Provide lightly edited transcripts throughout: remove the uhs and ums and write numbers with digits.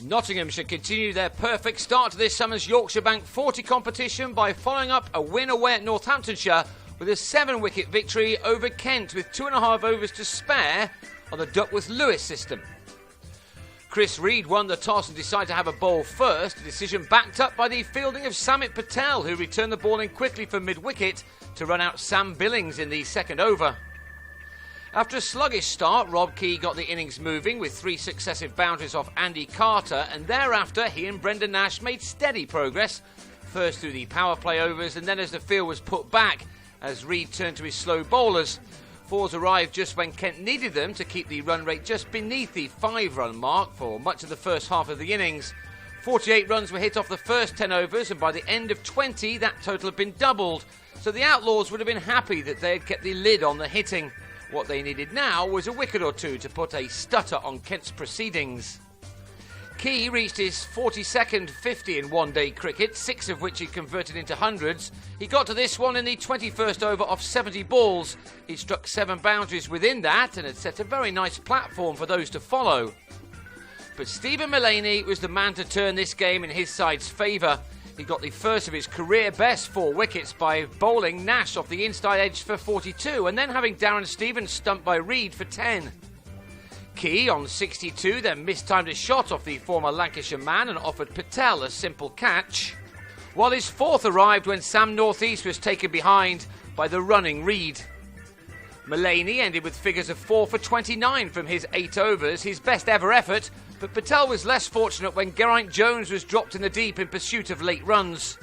Nottinghamshire continue their perfect start to this summer's Yorkshire Bank 40 competition by following up a win away at Nottinghamshire with a 7-wicket victory over Kent with 2.5 overs to spare on the Duckworth-Lewis system. Chris Reed won the toss and decided to have a bowl first, a decision backed up by the fielding of Samit Patel, who returned the ball in quickly from mid-wicket to run out Sam Billings in the second over. After a sluggish start, Rob Key got the innings moving with 3 successive boundaries off Andy Carter, and thereafter he and Brendan Nash made steady progress, first through the power play overs and then as the field was put back as Reed turned to his slow bowlers. Fours arrived just when Kent needed them to keep the run rate just beneath the 5-run mark for much of the first half of the innings. 48 runs were hit off the first 10 overs, and by the end of 20 that total had been doubled, so the Outlaws would have been happy that they had kept the lid on the hitting. What they needed now was a wicket or two to put a stutter on Kent's proceedings. Key reached his 42nd 50 in one-day cricket, 6 of which he converted into hundreds. He got to this one in the 21st over off 70 balls. He struck 7 boundaries within that and had set a very nice platform for those to follow. But Stephen Mullaney was the man to turn this game in his side's favour. He got the first of his career best 4 wickets by bowling Nash off the inside edge for 42 and then having Darren Stevens stumped by Reed for 10. Key on 62 then mistimed a shot off the former Lancashire man and offered Patel a simple catch, while his 4th arrived when Sam Northeast was taken behind by the running Reed. Mullaney ended with figures of 4 for 29 from his 8 overs, his best ever effort, but Patel was less fortunate when Geraint Jones was dropped in the deep in pursuit of late runs.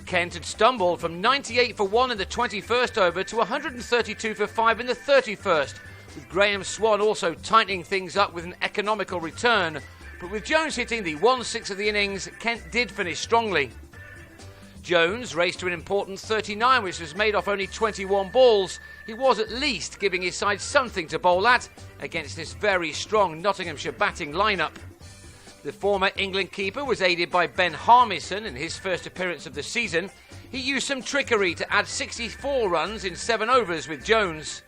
Kent had stumbled from 98 for 1 in the 21st over to 132 for 5 in the 31st, with Graham Swan also tightening things up with an economical return, but with Jones hitting the 1/6 of the innings, Kent did finish strongly. Jones raced to an important 39, which was made off only 21 balls. He was at least giving his side something to bowl at against this very strong Nottinghamshire batting lineup. The former England keeper was aided by Ben Harmison in his first appearance of the season. He used some trickery to add 64 runs in 7 overs with Jones.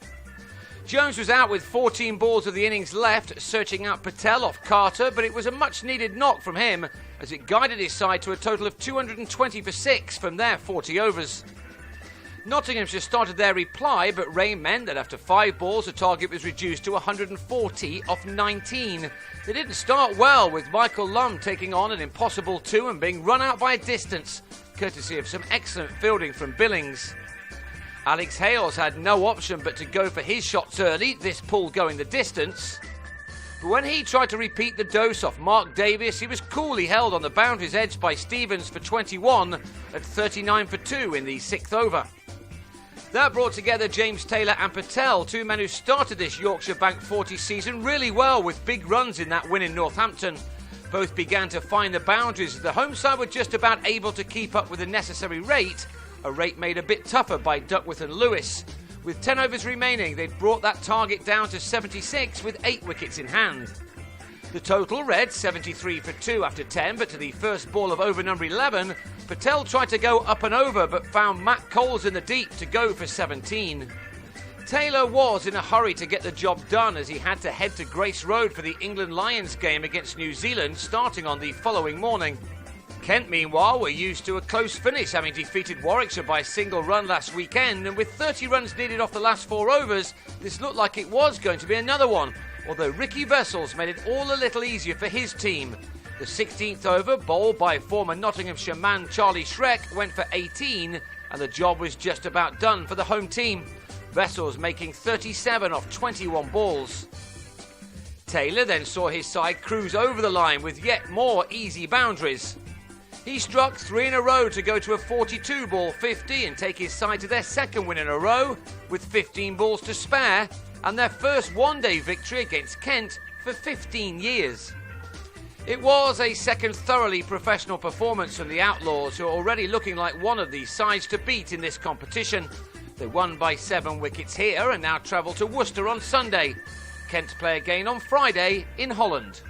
Jones was out with 14 balls of the innings left, searching out Patel off Carter, but it was a much-needed knock from him as it guided his side to a total of 220 for 6 from their 40 overs. Nottinghamshire started their reply, but rain meant that after 5 balls the target was reduced to 140 off 19. They didn't start well, with Michael Lum taking on an impossible 2 and being run out by a distance, courtesy of some excellent fielding from Billings. Alex Hales had no option but to go for his shots early, this pull going the distance. But when he tried to repeat the dose off Mark Davis, he was coolly held on the boundary's edge by Stevens for 21 at 39 for 2 in the 6th over. That brought together James Taylor and Patel, 2 men who started this Yorkshire Bank 40 season really well with big runs in that win in Northampton. Both began to find the boundaries. The home side were just about able to keep up with the necessary rate, a rate made a bit tougher by Duckworth and Lewis. With 10 overs remaining, they'd brought that target down to 76 with 8 wickets in hand. The total read 73 for 2 after 10, but to the first ball of over number 11, Patel tried to go up and over but found Matt Coles in the deep to go for 17. Taylor was in a hurry to get the job done as he had to head to Grace Road for the England Lions game against New Zealand starting on the following morning. Kent, meanwhile, were used to a close finish, having defeated Warwickshire by a single run last weekend, and with 30 runs needed off the last 4 overs, this looked like it was going to be another one, although Ricky Vessels made it all a little easier for his team. The 16th over, bowled by former Nottinghamshire man Charlie Schreck, went for 18, and the job was just about done for the home team, Vessels making 37 off 21 balls. Taylor then saw his side cruise over the line with yet more easy boundaries. He struck 3 in a row to go to a 42-ball 50 and take his side to their 2nd win in a row with 15 balls to spare and their first one-day victory against Kent for 15 years. It was a second thoroughly professional performance from the Outlaws, who are already looking like one of the sides to beat in this competition. They won by 7 wickets here and now travel to Worcester on Sunday. Kent play again on Friday in Holland.